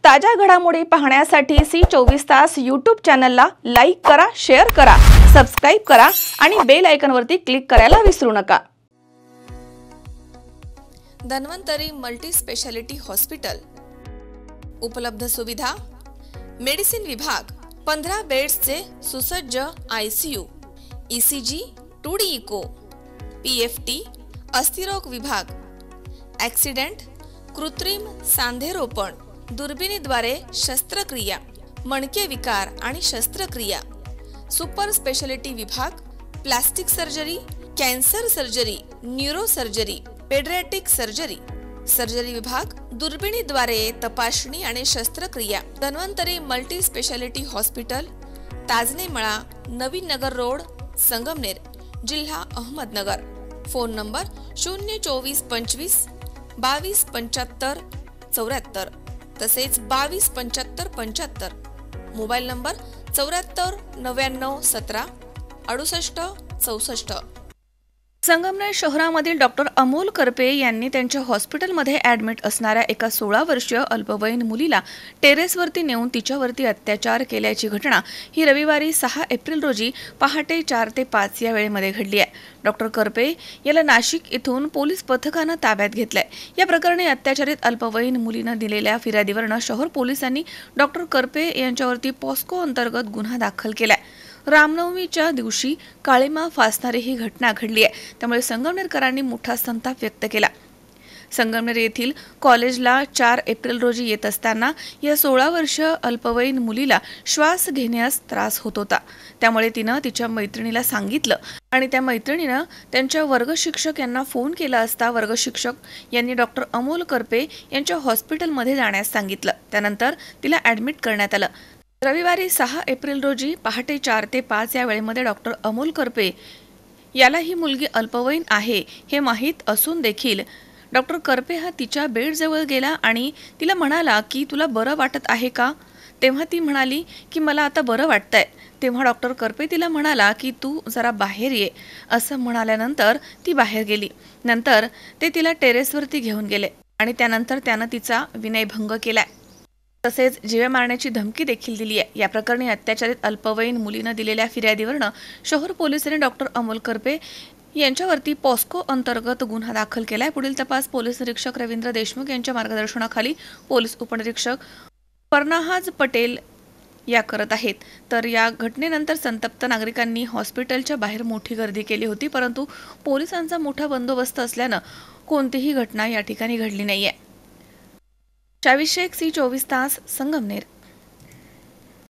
ताज्या घडामोडी पाहण्यासाठी C24 YouTube चॅनलला लाईक करा, शेअर करा, सबस्क्राइब करा आणि बेल आयकॉनवरती क्लिक करायला विसरू नका। धन्वंतरी मल्टी स्पेशालिटी हॉस्पिटल उपलब्ध सुविधा मेडिसिन विभाग 15 बेड्सचे सुसज्ज ICU ECG 2D echo PFT अस्थिरोग विभाग ॲक्सिडेंट कृत्रिम सांधेरोपण दुर्बिणीद्वारे शस्त्रक्रिया मणके विकार आणि शस्त्रक्रिया सुपर स्पेशालिटी विभाग plastic surgery cancer surgery neuro surgery paediatric surgery surgery विभाग दुर्बिणीद्वारे तपासणी आणि शस्त्रक्रिया Dhanvantari multi speciality hospital Tajne मळा नवीन नगर रोड संगमनेर जिल्हा अहमदनगर। फोन नंबर 02425 2275 74 तसेच 2275 मोबाईल नंबर 74 99 17 68 64। संगमनेर शहरामधील डॉक्टर अमोल करपे यांनी त्यांच्या हॉस्पिटलमध्ये ॲडमिट असणाऱ्या एका 16 वर्षीय अल्पवयीन मुलीला टेरेसवरती नेऊन तिच्यावरती अत्याचार केल्याची घटना ही रविवारी 6 एप्रिल रोजी पहाटे 4 ते 5 या वेळेमध्ये घडली आहे। डॉक्टर करपे याला नाशिक इथून पोलीस पथकानं ताब्यात घेतलंय। या प्रकरणी अत्याचारित अल्पवयीन मुलीनं दिलेल्या फिर्यादीवरून शहर पोलिसांनी डॉक्टर करपे यांच्यावरती पॉस्को अंतर्गत गुन्हा दाखल केलाय। रामनवमीच्या दिवशी काळीमा फासणारी ही घटना घडली आहे, त्यामुळे संगमनेरकरांनी मोठा संताप व्यक्त केला। संगमनेर येथील कॉलेजला 4 एप्रिल रोजी येत असताना या 16 वर्षीय अल्पवयीन मुलीला श्वास घेण्यास त्रास होत होता, त्यामुळे तिनं तिच्या मैत्रिणीला सांगितलं आणि त्या मैत्रिणीनं त्यांच्या वर्गशिक्षक यांना फोन केला असता वर्गशिक्षक यांनी डॉक्टर अमोल करपे यांच्या हॉस्पिटलमध्ये जाण्यास सांगितलं। त्यानंतर तिला ॲडमिट करण्यात आलं। रविवारी 6 एप्रिल रोजी पहाटे 4 ते 5 या वेळेमध्ये डॉक्टर अमोल करपे याला ही मुलगी अल्पवयीन आहे हे माहीत असून देखील डॉक्टर करपे हा तिच्या बेडजवळ गेला आणि तिला म्हणाला की तुला बरं वाटत आहे का? तेव्हा ती म्हणाली की मला आता बरं वाटतंय। तेव्हा डॉक्टर करपे तिला म्हणाला की तू जरा बाहेर ये असं म्हणाल्यानंतर ती बाहेर गेली। नंतर ते तिला टेरेसवरती घेऊन गेले आणि त्यानंतर त्यानं तिचा विनयभंग केलाय, तसेच जीवे मारण्याची धमकी देखील दिली आहे। या प्रकरणी अत्याचारित अल्पवयीन मुलीनं दिलेल्या फिर्यादीवरून शहर पोलिसांनी डॉक्टर अमोल करपे यांच्यावरती पॉस्को अंतर्गत गुन्हा दाखल केलाय। पुढील तपास पोलीस निरीक्षक रवींद्र देशमुख यांच्या मार्गदर्शनाखाली पोलीस उपनिरीक्षक परनाहाज पटेल या करत आहेत। तर या घटनेनंतर संतप्त नागरिकांनी हॉस्पिटलच्या बाहेर मोठी गर्दी केली होती, परंतु पोलिसांचा मोठा बंदोबस्त असल्यानं कोणतीही घटना या ठिकाणी घडली नाहीये। 24 C24 संगमनेर।